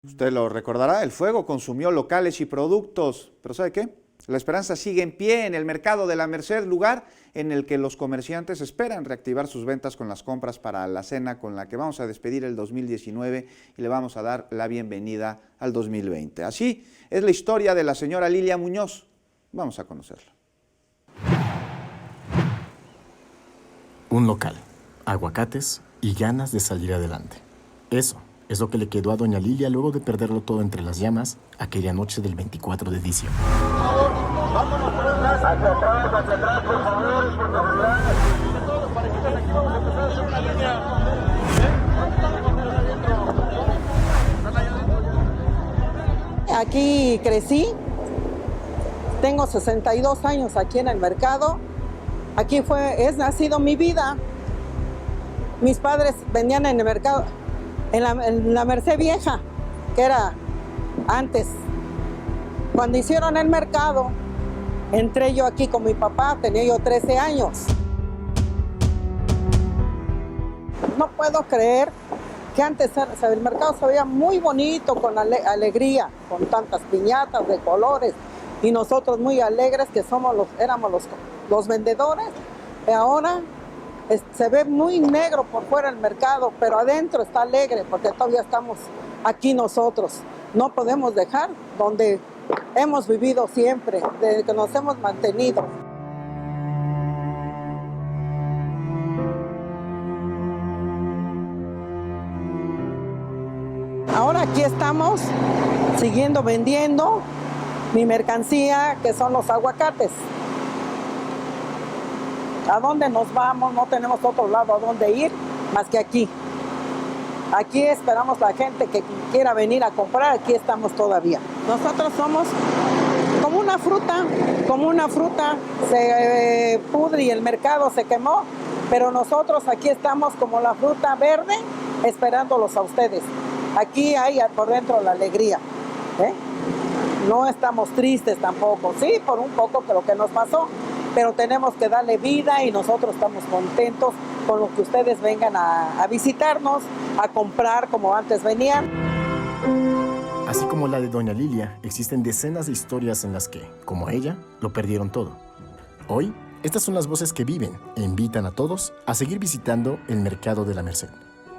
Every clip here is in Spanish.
Usted lo recordará, el fuego consumió locales y productos, pero ¿sabe qué? La esperanza sigue en pie en el mercado de la Merced, lugar en el que los comerciantes esperan reactivar sus ventas con las compras para la cena con la que vamos a despedir el 2019 y le vamos a dar la bienvenida al 2020. Así es la historia de la señora Lilia Muñoz. Vamos a conocerla. Un local, aguacates y ganas de salir adelante. Eso es lo que le quedó a doña Lilia luego de perderlo todo entre las llamas aquella noche del 24 de diciembre. Vámonos hacia atrás, por favor, por favor. Todos los parejitas aquí vamos a empezar a hacer una línea. Aquí crecí, tengo 62 años aquí en el mercado. Aquí ha sido mi vida. Mis padres vendían en el mercado, en la Merced Vieja, que era antes. Cuando hicieron el mercado, entré yo aquí con mi papá, tenía yo 13 años. No puedo creer que antes el mercado se veía muy bonito, con alegría, con tantas piñatas de colores, y nosotros muy alegres que éramos los vendedores. Y ahora se ve muy negro por fuera el mercado, pero adentro está alegre porque todavía estamos aquí nosotros. No podemos dejar donde hemos vivido siempre, desde que nos hemos mantenido. Ahora aquí estamos siguiendo vendiendo mi mercancía, que son los aguacates. ¿A dónde nos vamos? No tenemos otro lado a dónde ir más que aquí. Aquí esperamos la gente que quiera venir a comprar, aquí estamos todavía. Nosotros somos como una fruta, se pudre y el mercado se quemó, pero nosotros aquí estamos como la fruta verde, esperándolos a ustedes. Aquí hay por dentro la alegría, ¿eh? No estamos tristes tampoco, sí, por un poco que lo que nos pasó, pero tenemos que darle vida y nosotros estamos contentos con lo que ustedes vengan a visitarnos, a comprar como antes venían. Así como la de doña Lilia, existen decenas de historias en las que, como ella, lo perdieron todo. Hoy, estas son las voces que viven e invitan a todos a seguir visitando el mercado de la Merced,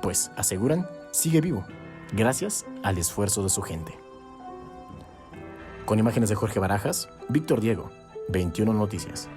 pues, aseguran, sigue vivo, gracias al esfuerzo de su gente. Con imágenes de Jorge Barajas, Víctor Diego, 21 Noticias.